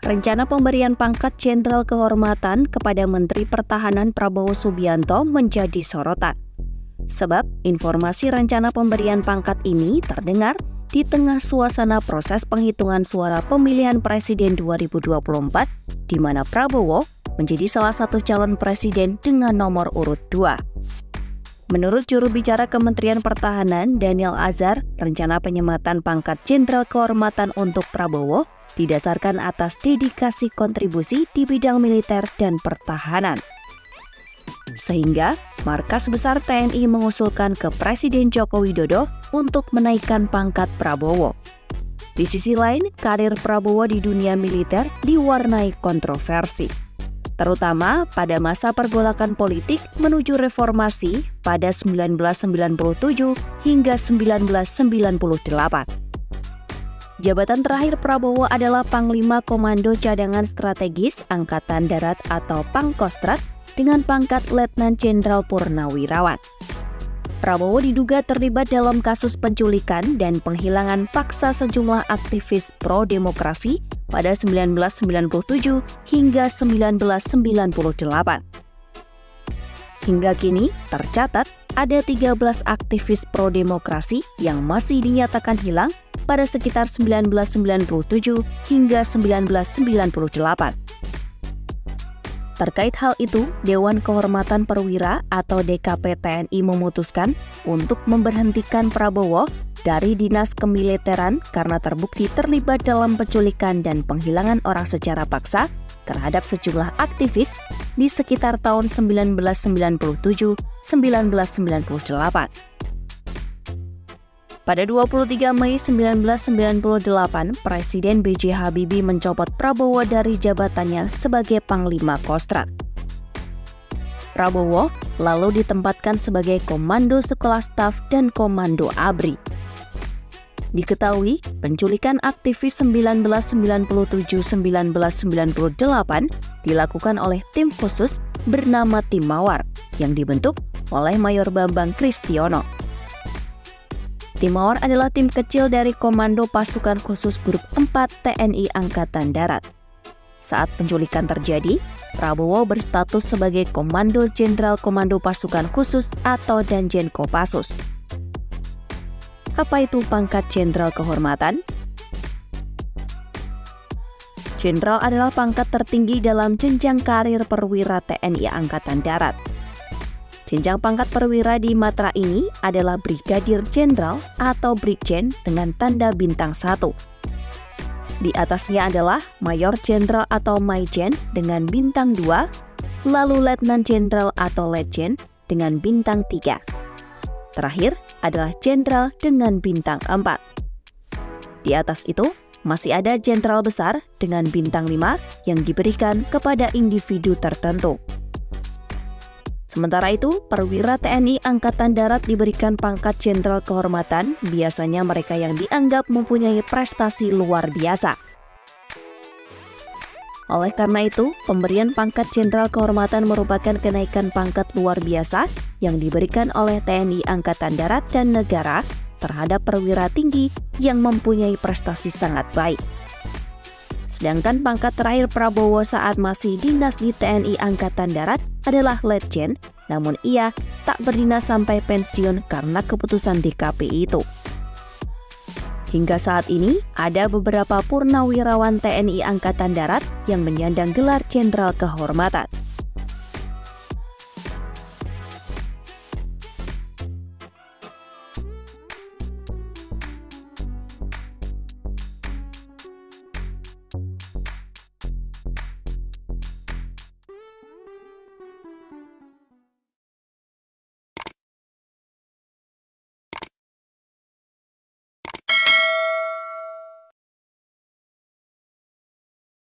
Rencana pemberian pangkat Jenderal Kehormatan kepada Menteri Pertahanan Prabowo Subianto menjadi sorotan. Sebab informasi rencana pemberian pangkat ini terdengar di tengah suasana proses penghitungan suara pemilihan presiden 2024, di mana Prabowo menjadi salah satu calon presiden dengan nomor urut 2. Menurut juru bicara Kementerian Pertahanan Daniel Azhar, rencana penyematan pangkat Jenderal Kehormatan untuk Prabowo didasarkan atas dedikasi kontribusi di bidang militer dan pertahanan. Sehingga, Markas Besar TNI mengusulkan ke Presiden Joko Widodo untuk menaikkan pangkat Prabowo. Di sisi lain, karir Prabowo di dunia militer diwarnai kontroversi, terutama pada masa pergolakan politik menuju reformasi pada 1997 hingga 1998. Jabatan terakhir Prabowo adalah Panglima Komando Cadangan Strategis Angkatan Darat atau Pangkostrat dengan pangkat Letnan Jenderal Purnawirawan. Prabowo diduga terlibat dalam kasus penculikan dan penghilangan paksa sejumlah aktivis pro-demokrasi pada 1997 hingga 1998. Hingga kini, tercatat ada 13 aktivis pro-demokrasi yang masih dinyatakan hilang pada sekitar 1997 hingga 1998. Terkait hal itu, Dewan Kehormatan Perwira atau DKP TNI memutuskan untuk memberhentikan Prabowo dari dinas kemiliteran karena terbukti terlibat dalam penculikan dan penghilangan orang secara paksa terhadap sejumlah aktivis di sekitar tahun 1997-1998. Pada 23 Mei 1998, Presiden B.J. Habibie mencopot Prabowo dari jabatannya sebagai Panglima Kostrat. Prabowo lalu ditempatkan sebagai Komando Sekolah Staf dan Komando ABRI. Diketahui, penculikan aktivis 1997-1998 dilakukan oleh tim khusus bernama Tim Mawar yang dibentuk oleh Mayor Bambang Kristiono. Tim Mawar adalah tim kecil dari Komando Pasukan Khusus Grup 4 TNI Angkatan Darat. Saat penculikan terjadi, Prabowo berstatus sebagai Komando Jenderal Komando Pasukan Khusus atau Danjen Kopassus. Apa itu pangkat Jenderal Kehormatan? Jenderal adalah pangkat tertinggi dalam jenjang karir perwira TNI Angkatan Darat. Jenjang pangkat perwira di matra ini adalah Brigadir Jenderal atau Brigjen dengan tanda bintang 1. Di atasnya adalah Mayor Jenderal atau Maijen dengan bintang 2, lalu Letnan Jenderal atau Letjen dengan bintang 3. Terakhir adalah Jenderal dengan bintang 4. Di atas itu masih ada Jenderal Besar dengan bintang 5 yang diberikan kepada individu tertentu. Sementara itu, perwira TNI Angkatan Darat diberikan pangkat Jenderal Kehormatan, biasanya mereka yang dianggap mempunyai prestasi luar biasa. Oleh karena itu, pemberian pangkat Jenderal Kehormatan merupakan kenaikan pangkat luar biasa yang diberikan oleh TNI Angkatan Darat dan negara terhadap perwira tinggi yang mempunyai prestasi sangat baik. Sedangkan pangkat terakhir Prabowo saat masih dinas di TNI Angkatan Darat adalah Letjen, namun ia tak berdinas sampai pensiun karena keputusan DKP itu. Hingga saat ini, ada beberapa purnawirawan TNI Angkatan Darat yang menyandang gelar Jenderal Kehormatan.